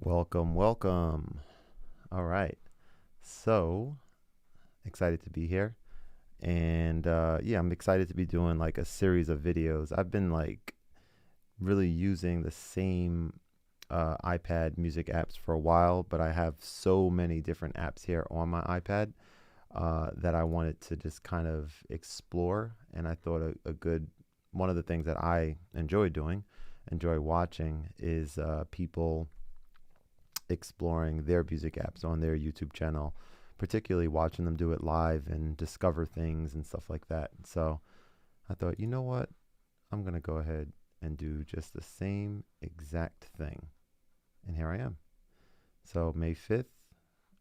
Welcome, welcome. All right. So excited to be here. And yeah, I'm excited to be doing like a series of videos. I've been like really using the same iPad music apps for a while, but I have so many different apps here on my iPad that I wanted to just kind of explore. And I thought a good one of the things that I enjoy doing, enjoy watching, is people exploring their music apps on their YouTube channel, particularly watching them do it live and discover things and stuff like that. So I thought, you know what? I'm going to go ahead and do just the same exact thing. And here I am. So May 5th,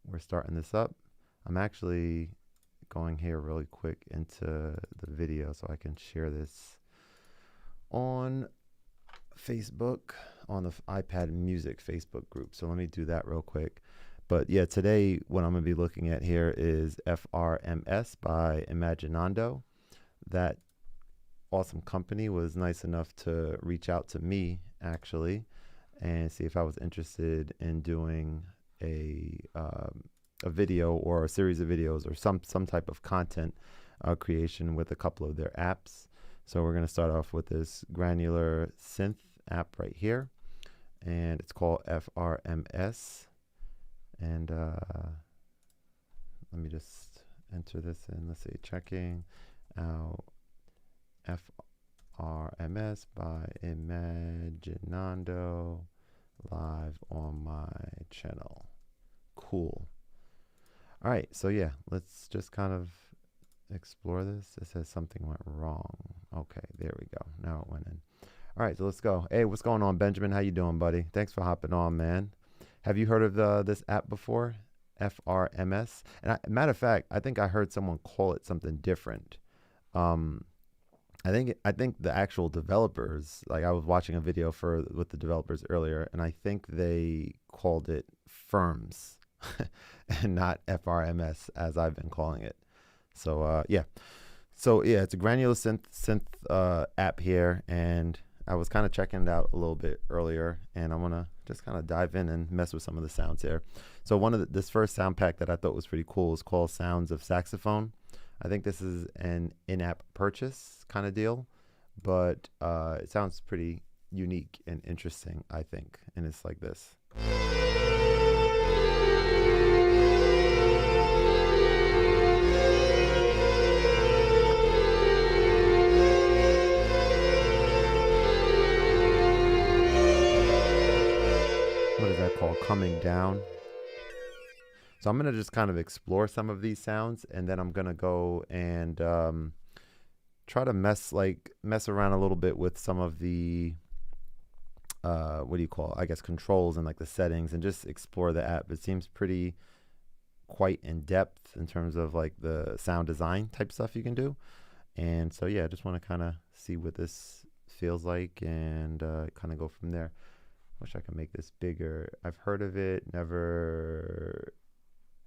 we're starting this up. I'm actually going here really quick into the video so I can share this on Facebook, on the iPad Music Facebook group. So let me do that real quick. But yeah, today what I'm going to be looking at here is FRMS by Imaginando. That awesome company was nice enough to reach out to me actually and see if I was interested in doing a video or a series of videos or some type of content creation with a couple of their apps. So we're going to start off with this granular synth app right here, and it's called FRMS. And let me just enter this in. Let's see, checking out FRMS by Imaginando live on my channel. Cool. All right, so yeah, let's just kind of explore this. It says something went wrong. Okay, there we go. Now it went in. All right, so let's go. Hey, what's going on, Benjamin? How you doing, buddy? Thanks for hopping on, man. Have you heard of this app before? FRMS. And matter of fact, I think I heard someone call it something different. I think the actual developers, like I was watching a video with the developers earlier, and I think they called it FRMS and not FRMS as I've been calling it. So yeah. So yeah, it's a granular synth app here, and I was kind of checking it out a little bit earlier, and I'm gonna just kind of dive in and mess with some of the sounds here. So this first sound pack that I thought was pretty cool is called Sounds of Saxophone. I think this is an in-app purchase kind of deal, but it sounds pretty unique and interesting, I think, and it's like this. What is that called? Coming down. So I'm going to just kind of explore some of these sounds, and then I'm going to go and try to mess around a little bit with some of the I guess controls and like the settings, and just explore the app. It seems quite in depth in terms of like the sound design type stuff you can do. And so yeah, I just want to kind of see what this feels like and kind of go from there. Wish I could make this bigger. I've heard of it, never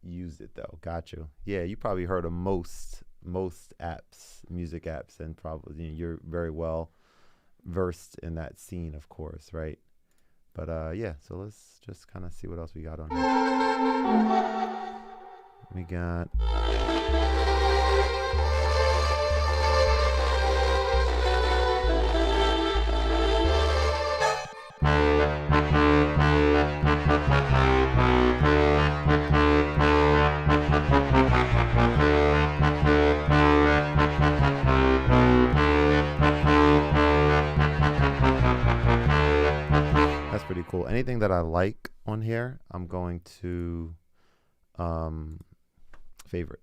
used it though. Got you. Yeah, you probably heard of most apps, music apps, and probably you're very well versed in that scene, of course, right? But yeah, so let's just kind of see what else we got on here. We got pretty cool. Anything that I like on here, I'm going to favorite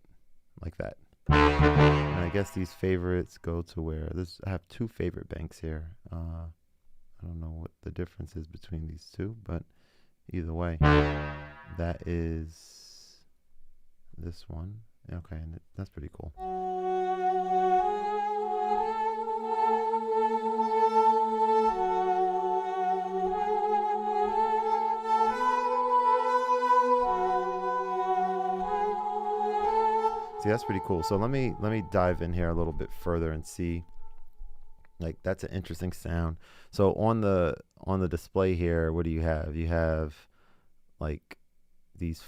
like that. And I guess these favorites go to where I have two favorite banks here. I don't know what the difference is between these two, but either way, that is this one. Okay, and that's pretty cool. See, that's pretty cool. So let me dive in here a little bit further and see. Like, that's an interesting sound. So on the display here, what do you have? You have like these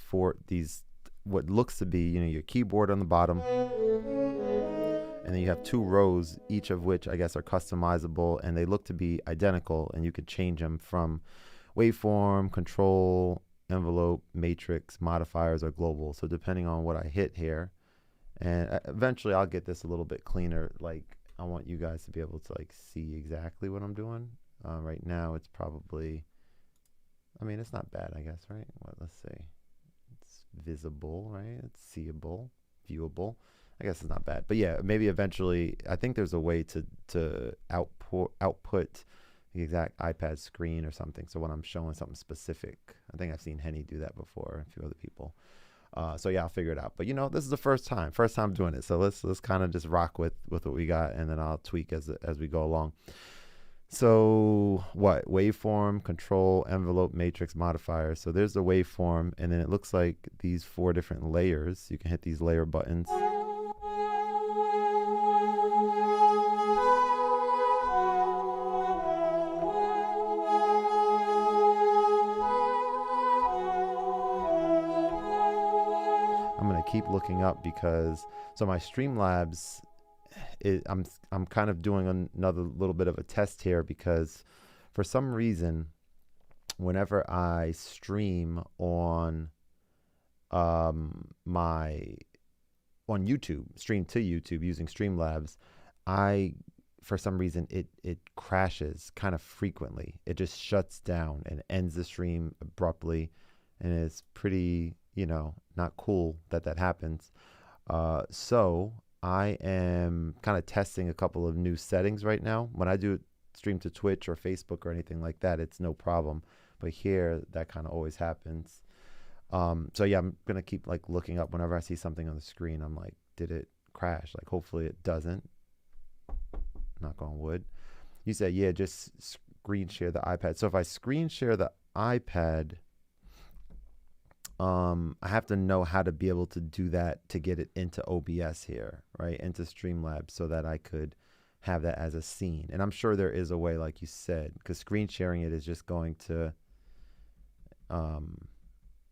what looks to be, you know, your keyboard on the bottom, and then you have 2 rows, each of which I guess are customizable, and they look to be identical, and you could change them from waveform, control, envelope, matrix, modifiers, or global. So depending on what I hit here, and eventually I'll get this a little bit cleaner. Like, I want you guys to be able to like see exactly what I'm doing. Right now it's probably, I mean, it's not bad, I guess, right? What, let's see. It's visible, right? It's seeable, viewable. I guess it's not bad. But yeah, maybe eventually, I think there's a way to output the exact iPad screen or something. So when I'm showing something specific, I think I've seen Henny do that before, a few other people. So yeah, I'll figure it out. But you know, this is the first time doing it. So let's kind of just rock with what we got, and then I'll tweak as we go along. So what? Waveform, control, envelope, matrix, modifier. So there's the waveform, and then it looks like these 4 different layers. You can hit these layer buttons. I'm gonna keep looking up because so my Streamlabs, I'm kind of doing another little bit of a test here, because for some reason whenever I stream on on YouTube, stream to YouTube using Streamlabs, for some reason it crashes kind of frequently. It just shuts down and ends the stream abruptly, and it's pretty, you know, not cool that happens. So I am kind of testing a couple of new settings right now. When I do stream to Twitch or Facebook or anything like that, it's no problem. But here, that kind of always happens. So yeah, I'm going to keep like looking up whenever I see something on the screen. I'm like, did it crash? Like, hopefully it doesn't. Knock on wood. You said, yeah, just screen share the iPad. So if I screen share the iPad, I have to know how to be able to do that to get it into OBS here, right? Into Streamlabs, so that I could have that as a scene. And I'm sure there is a way, like you said, because screen sharing it is just going to,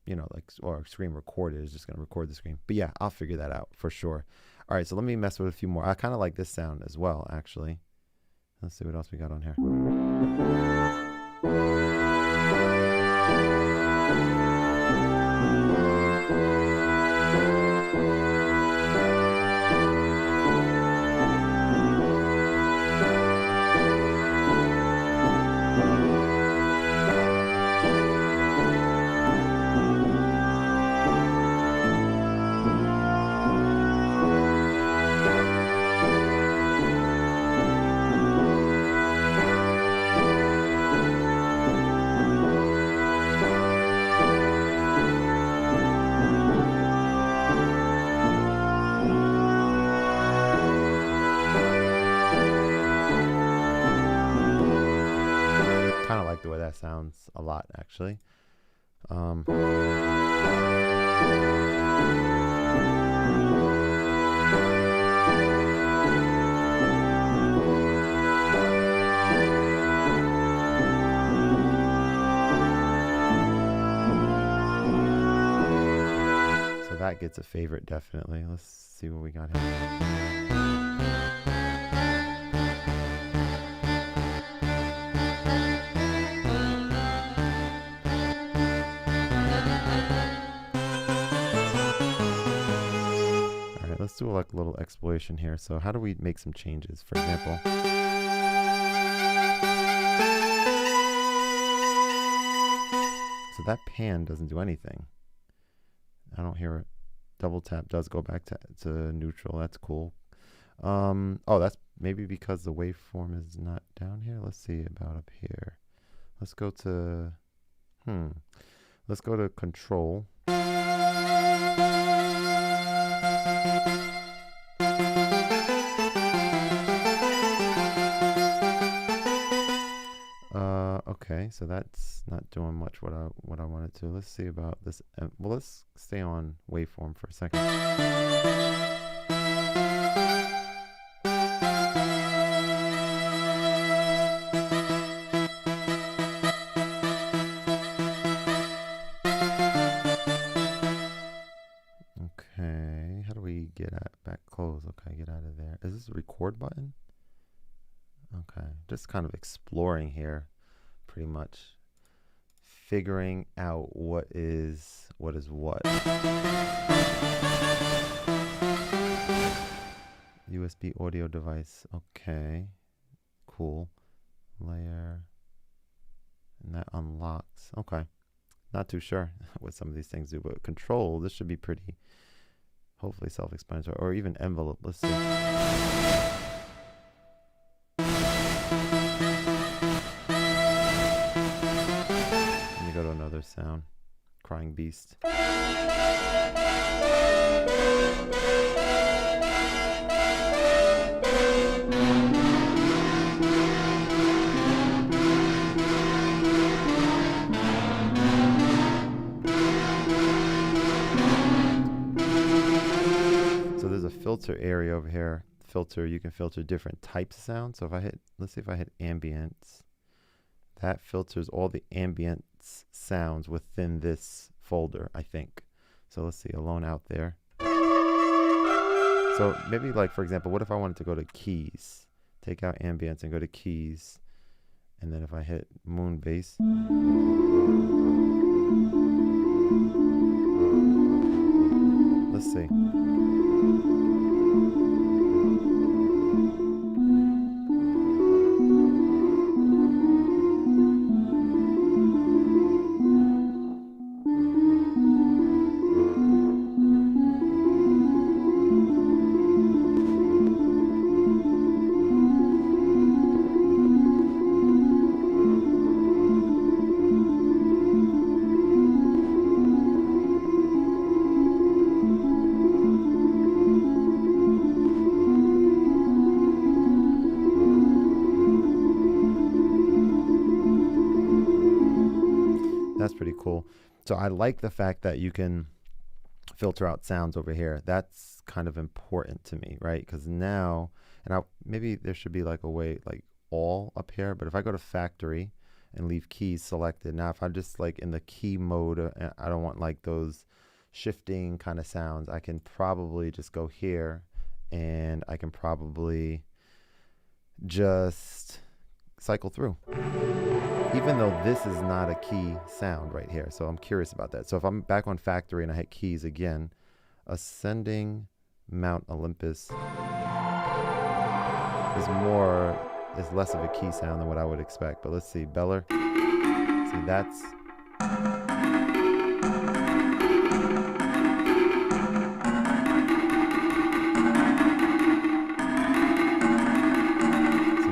you know, like, or screen record it is just going to record the screen. But yeah, I'll figure that out for sure. All right, so let me mess with a few more. I kind of like this sound as well, actually. Let's see what else we got on here. Kind of like the way that sounds a lot, actually. So that gets a favorite, definitely. Let's see what we got here. Let's do like a little exploration here. So how do we make some changes? For example, so that pan doesn't do anything. I don't hear it. Double tap does go back to neutral. That's cool. Oh, that's maybe because the waveform is not down here. Let's see about up here. Let's go to let's go to control. Okay, so that's not doing much what I wanted to. Let's see about this. Well, let's stay on waveform for a second. get at? Back close. Okay, get out of there. Is this a record button? Okay, just kind of exploring here, pretty much. Figuring out what is what. USB audio device. Okay, cool. Layer. And that unlocks. Okay. Not too sure what some of these things do, but control, this should be pretty, hopefully self-explanatory, or even envelope. Let's see. Let me go to another sound. Crying beast. Filter area over here. Filter, you can filter different types of sound. So if I hit, let's see if I hit ambience, that filters all the ambience sounds within this folder, I think. So let's see, alone out there. So maybe, like, for example, what if I wanted to go to keys? Take out ambience and go to keys. And then if I hit moon bass. Let's see. That's pretty cool. So I like the fact that you can filter out sounds over here. That's kind of important to me, right? Because now, and maybe there should be like a way, like all up here, but if I go to factory and leave keys selected, now if I'm just like in the key mode, I don't want like those shifting kind of sounds, I can probably just go here and I can probably just cycle through. Even though this is not a key sound right here. So I'm curious about that. So if I'm back on factory and I hit keys again, ascending Mount Olympus is less of a key sound than what I would expect. But let's see, Beller. See, that's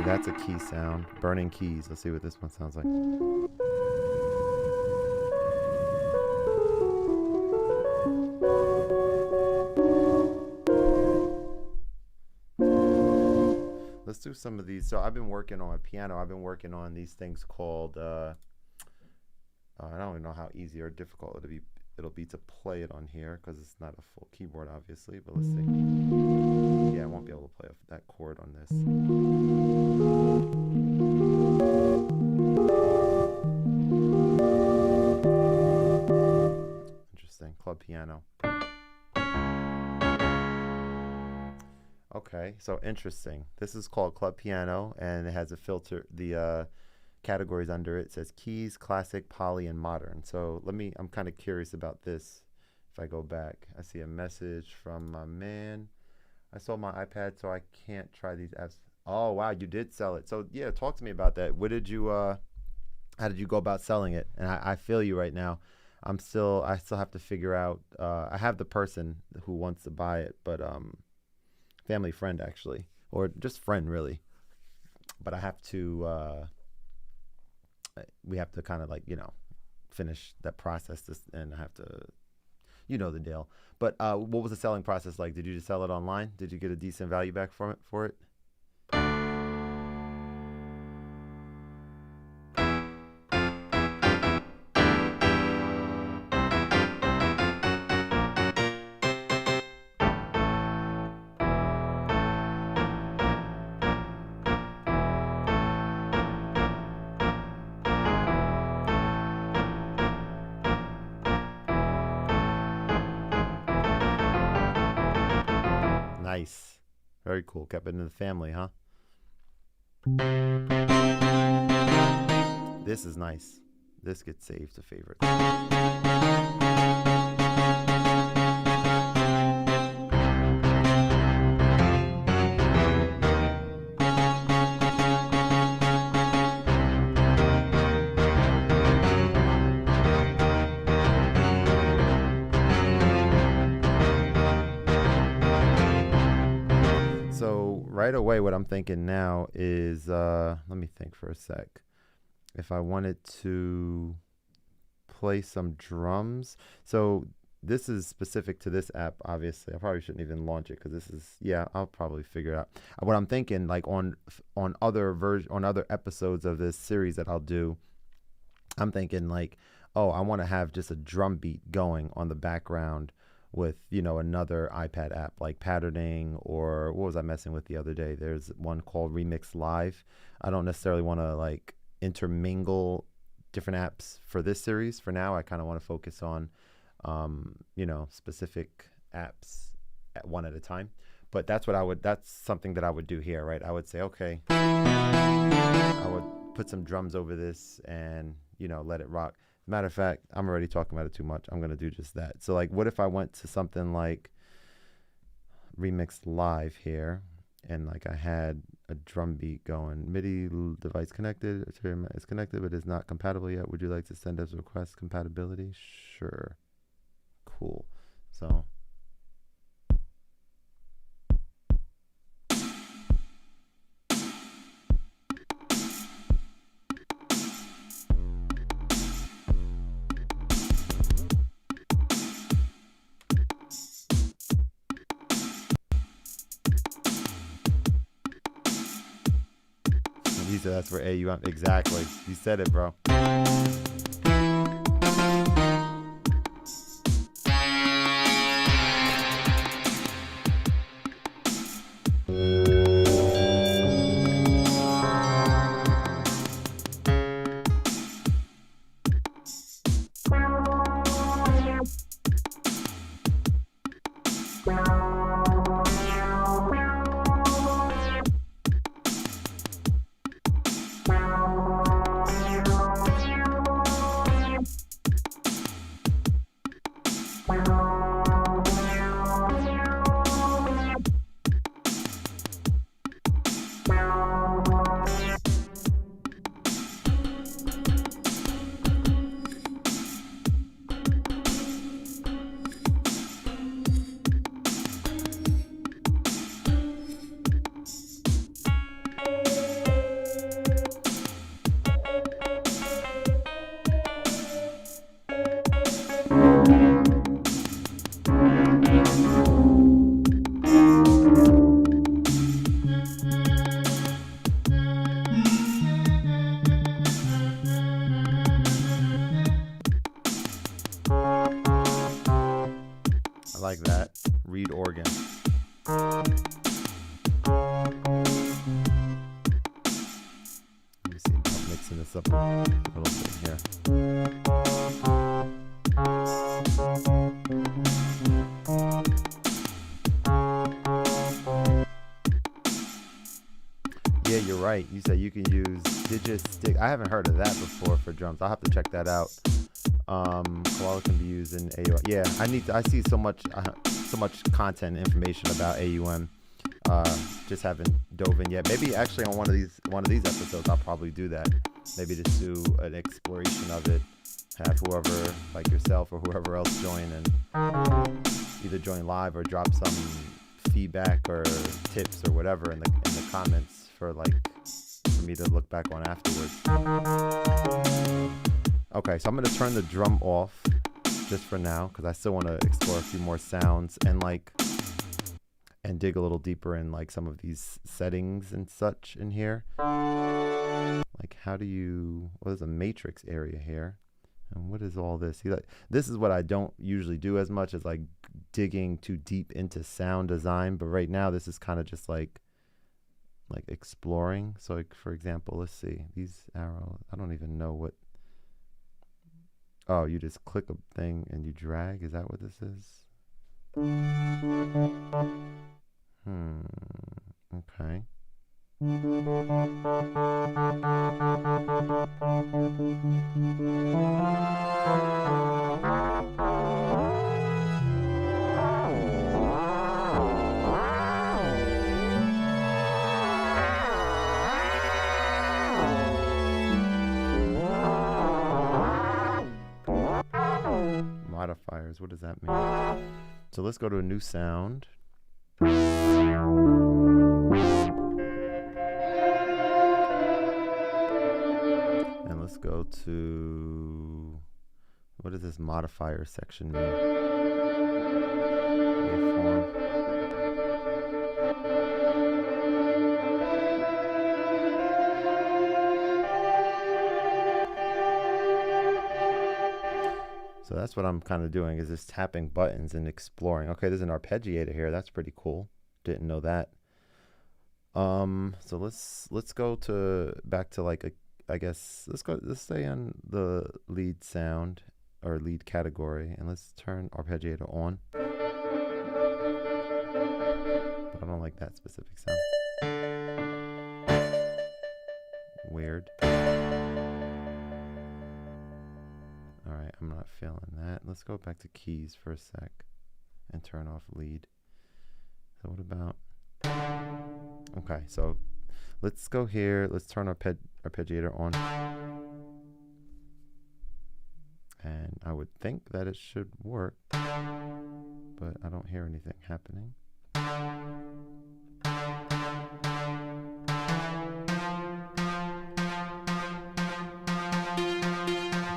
that's a key sound. Burning keys. Let's see what this one sounds like. Let's do some of these. So I've been working on a piano. I've been working on these things called, I don't even know how easy or difficult it'll be to play it on here because it's not a full keyboard, obviously, but let's see. Yeah, I won't be able to play that chord on this. Interesting. Club piano. Okay, so interesting. This is called club piano, and it has a filter. The categories under it says keys, classic, poly, and modern. So I'm kind of curious about this. If I go back, I see a message from my man. I sold my iPad, so I can't try these apps. Oh wow, you did sell it. So yeah, talk to me about that. What did you how did you go about selling it? And I feel you right now. I still have to figure out. I have the person who wants to buy it, but family friend actually, or just friend really. But I have to. We have to kind of like, finish that process, and I have to, the deal. But what was the selling process like? Did you just sell it online? Did you get a decent value back from it for it? Very cool. Kept it in the family, huh? This is nice. This gets saved to favorites. So right away, what I'm thinking now is, let me think for a sec. If I wanted to play some drums. So this is specific to this app, obviously. I probably shouldn't even launch it because this is, yeah, I'll probably figure it out. What I'm thinking, like on other episodes of this series that I'll do, I'm thinking like, oh, I want to have just a drum beat going on the background with, you know, another iPad app like patterning, or what was I messing with the other day? There's one called Remix Live. I don't necessarily want to like intermingle different apps for this series. For now, I kind of want to focus on, you know, specific apps at one at a time. But that's something that I would do here, right? I would say, okay, I would put some drums over this and, you know, let it rock. Matter of fact, I'm already talking about it too much. I'm going to do just that. So like, what if I went to something like Remix Live here, and like I had a drum beat going, MIDI device connected, it's connected, but is not compatible yet. Would you like to send us request compatibility? Sure. Cool. So that's where AUM, exactly. You said it, bro. Like that. Reed organ. Let me see. I'm mixing this up a little bit here. Yeah, you're right. You said you can use Digistick. I haven't heard of that before for drums. I'll have to check that out. Koala can be used in AUM. Yeah, I see so much content and information about AUM. Just haven't dove in yet. Maybe actually on one of these episodes I'll probably do that. Maybe just do an exploration of it. Have whoever, like yourself or whoever else, join and either join live or drop some feedback or tips or whatever in the comments for me to look back on afterwards. Okay, so I'm going to turn the drum off just for now because I still want to explore a few more sounds and dig a little deeper in like some of these settings and such in here. Like there's a matrix area here. And what is all this? See, like, this is what I don't usually do as much as like digging too deep into sound design. But right now this is kind of just like exploring. So like, for example, let's see these arrows. I don't even know what. Oh, you just click a thing and you drag? Is that what this is? Okay. Modifiers, what does that mean? So let's go to a new sound. And let's go to, what does this modifier section mean? Waveform. So that's what I'm kind of doing, is just tapping buttons and exploring. Okay, there's an arpeggiator here. That's pretty cool. Didn't know that. So let's go to back to like a, I guess let's stay on the lead sound or lead category, and let's turn arpeggiator on. But I don't like that specific sound. Weird. Alright, I'm not feeling that. Let's go back to keys for a sec and turn off lead. So what about, okay, so let's go here. Let's turn our arpeggiator on. And I would think that it should work, but I don't hear anything happening.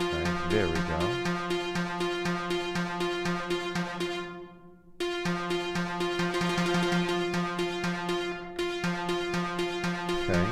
Okay, there we go. Okay.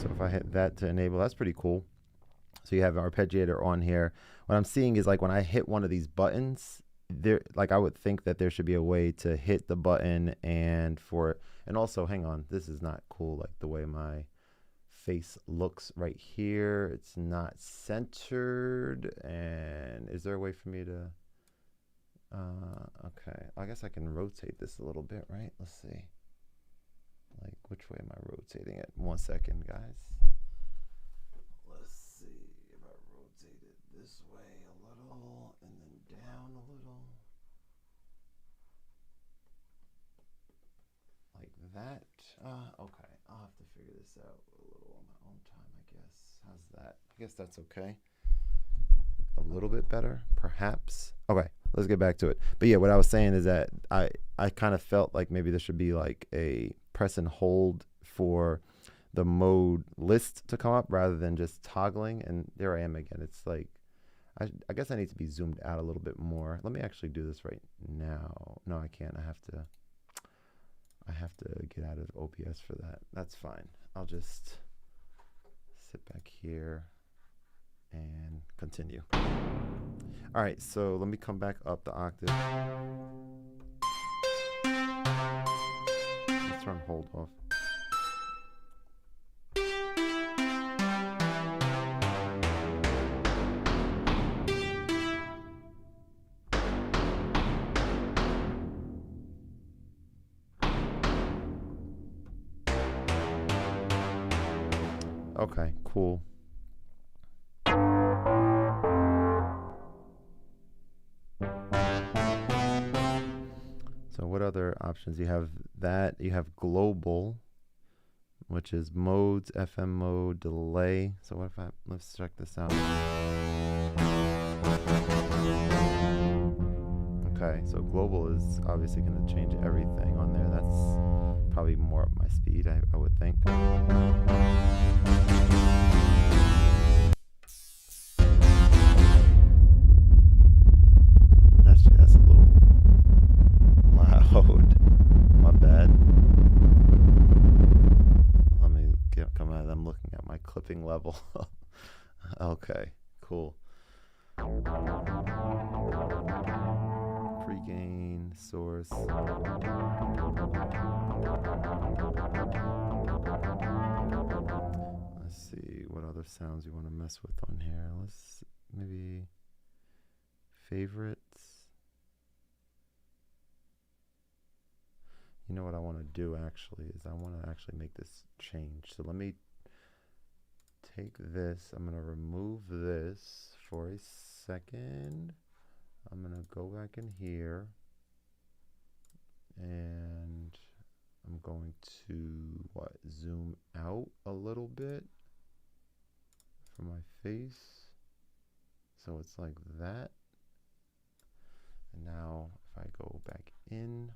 If I hit that to enable, that's pretty cool. So you have an arpeggiator on here. What I'm seeing is like when I hit one of these buttons, there, like I would think that there should be a way to hit the button and also, hang on, this is not cool, like the way my face looks right here. It's not centered. And is there a way for me to, okay, I guess I can rotate this a little bit, right? Let's see. Like, which way am I rotating it? 1 second, guys. Let's see if I rotate it this way a little and then down a little. Like that. Okay, I'll have to figure this out a little on my own time, I guess. How's that? I guess that's okay. A little bit better, perhaps. Okay, let's get back to it. But yeah, what I was saying is that I kind of felt like maybe there should be like a press and hold for the mode list to come up rather than just toggling. And there I am again. It's like, I guess I need to be zoomed out a little bit more. Let me actually do this right now. No, I can't. I have to get out of OBS for that. That's fine. I'll just sit back here and continue. All right, so let me come back up the octave. Let's turn hold off. Okay, cool. So what other options? You have that, you have global, which is modes, FM mode, delay. So what if let's check this out. Okay, so global is obviously going to change everything on there. That's probably more up my speed, I would think. Actually, that's a little loud. My bad. Let me come out. I'm looking at my clipping level. Okay, cool. Pre-gain, source. Let's see what other sounds you want to mess with on here. Let's maybe favorites. You know what I want to do actually is I want to actually make this change. So let me take this. I'm going to remove this for a second. I'm going to go back in here and I'm going to zoom out a little bit from my face. So it's like that. And now if I go back in,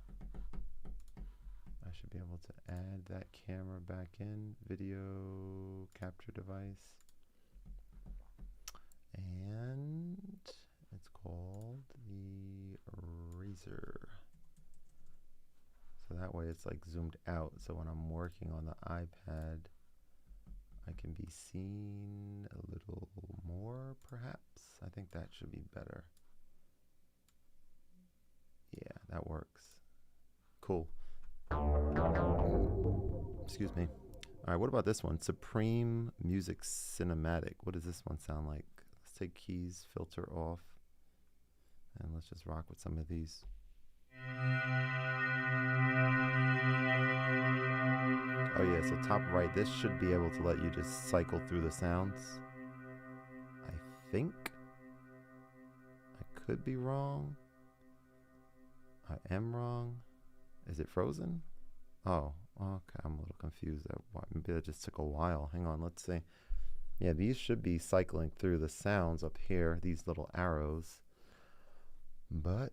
I should be able to add that camera back in, video capture device. And it's called the Razor. So that way it's like zoomed out. So when I'm working on the iPad, I can be seen a little more perhaps. I think that should be better. Yeah, that works. Cool. Excuse me. All right, what about this one? Supreme Music Cinematic. What does this one sound like? Let's take keys, filter off, and let's just rock with some of these. Oh yeah, so top right, this should be able to let you just cycle through the sounds. I think. I could be wrong. I am wrong. Is it frozen? Oh, okay, I'm a little confused. Maybe that just took a while. Hang on, let's see. Yeah, these should be cycling through the sounds up here, these little arrows. But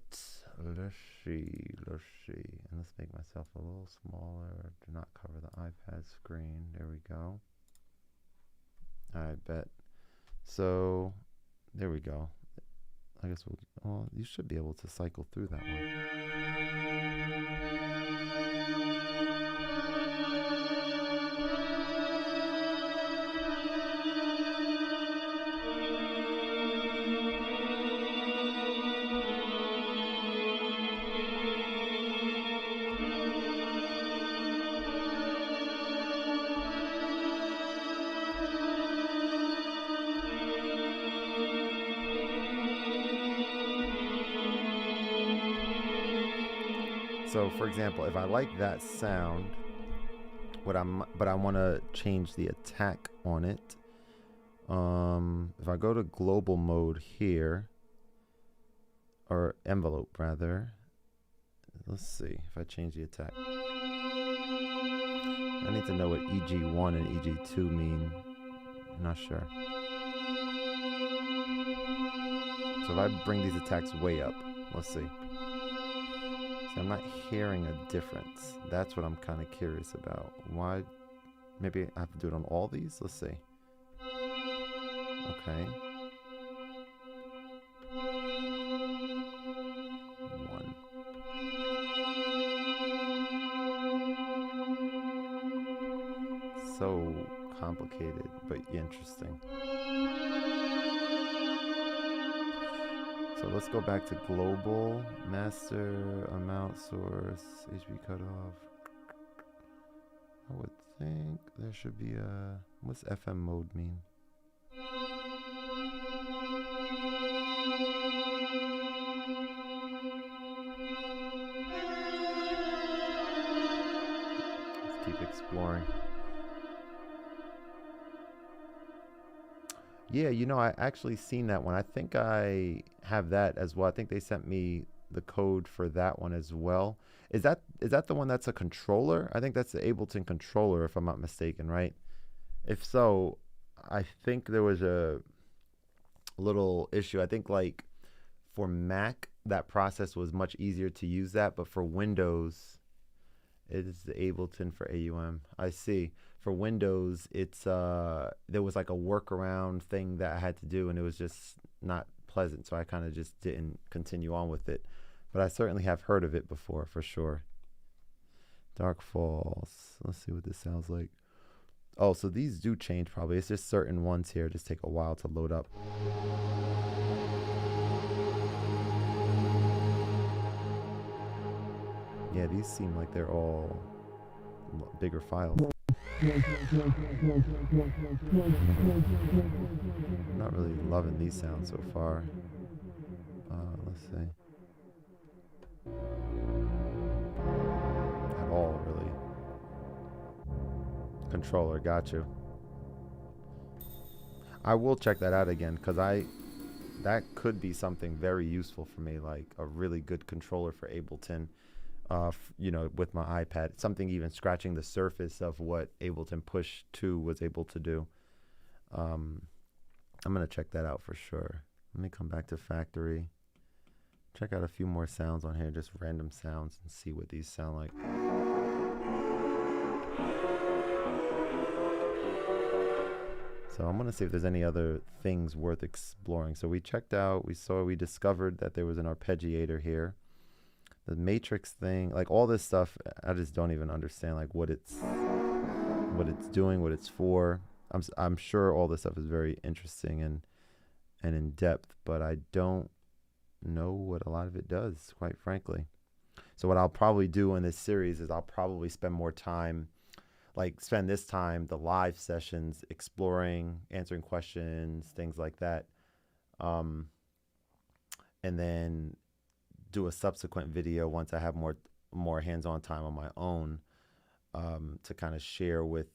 let's see. And let's make myself a little smaller. Do not cover the iPad screen. There we go. I bet. So there we go. I guess well, you should be able to cycle through that one. So for example, if I like that sound, but I want to change the attack on it. If I go to global mode here, or envelope rather, let's see if I change the attack. I need to know what EG1 and EG2 mean. I'm not sure. So if I bring these attacks way up, let's see. So I'm not hearing a difference. That's what I'm kind of curious about. Why? Maybe I have to do it on all these? Let's see. Okay. 1. So complicated, but interesting. So let's go back to global, master, amount, source, HB cutoff. I would think there should be a, what's FM mode mean? Let's keep exploring. Yeah, you know, I actually seen that one. I think I have that as well. I think they sent me the code for that one as well. Is that the one that's a controller? I think that's the Ableton controller, if I'm not mistaken, right? If so, I think there was a little issue. I think like for Mac, that process was much easier to use that, but for Windows, it is the Ableton for AUM. I see. For Windows, it's there was like a workaround thing that I had to do, and it was just not pleasant, so I kind of just didn't continue on with it. But I certainly have heard of it before, for sure. Dark Falls. Let's see what this sounds like. Oh, so these do change probably. It's just certain ones here just take a while to load up. Yeah, these seem like they're all bigger files. Not really loving these sounds so far. Let's see. At all, really. Controller, got you. I will check that out again, because that could be something very useful for me, like a really good controller for Ableton. You know, with my iPad, something even scratching the surface of what Ableton Push 2 was able to do. I'm gonna check that out for sure. Let me come back to Factory. Check out a few more sounds on here, just random sounds, and see what these sound like. So I'm gonna see if there's any other things worth exploring. So we checked out, we discovered that there was an arpeggiator here. The matrix thing, like all this stuff, I just don't even understand like what it's doing, what it's for. I'm sure all this stuff is very interesting and in depth, but I don't know what a lot of it does, quite frankly. So what I'll probably do in this series is I'll probably spend more time, like spend this time, the live sessions, exploring, answering questions, things like that. And then do a subsequent video once I have more hands-on time on my own, to kind of share with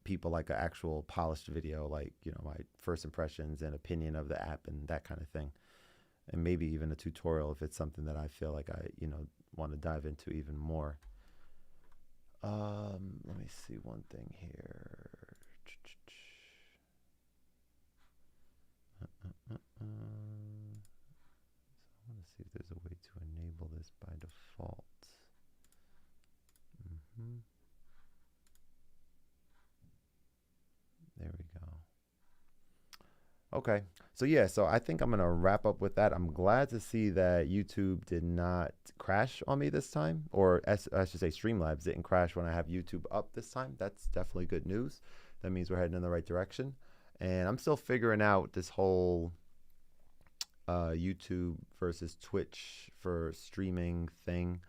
people like an actual polished video, like, you know, my first impressions and opinion of the app and that kind of thing. And maybe even a tutorial if it's something that I feel like I, you know, want to dive into even more. Let me see one thing here. I want to see if there's a way to enable this by default. There we go. Okay, so yeah, so I think I'm gonna wrap up with that. I'm glad to see that YouTube did not crash on me this time, or I should say Streamlabs didn't crash when I have YouTube up this time. That's definitely good news. That means we're heading in the right direction. And I'm still figuring out this whole YouTube versus Twitch for streaming thing.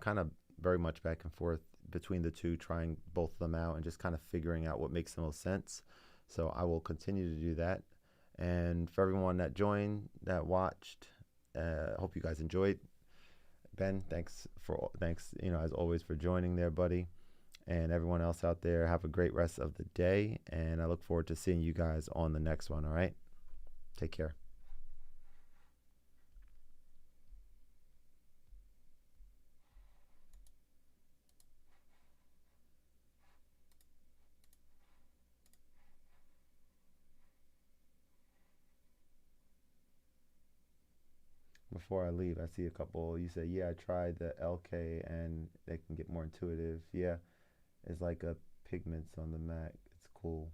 Kind of very much back and forth between the two, trying both of them out and just kind of figuring out what makes the most sense. So I will continue to do that. And for everyone that joined, that watched, hope you guys enjoyed. Ben, thanks, you know, as always, for joining there, buddy. And everyone else out there, have a great rest of the day. And I look forward to seeing you guys on the next one, all right? Take care. Before I leave, I see a couple. You say, yeah, I tried the LK and they can get more intuitive. Yeah, it's like a Pigments on the Mac. It's cool.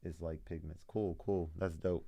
It's like Pigments. Cool, cool. That's dope.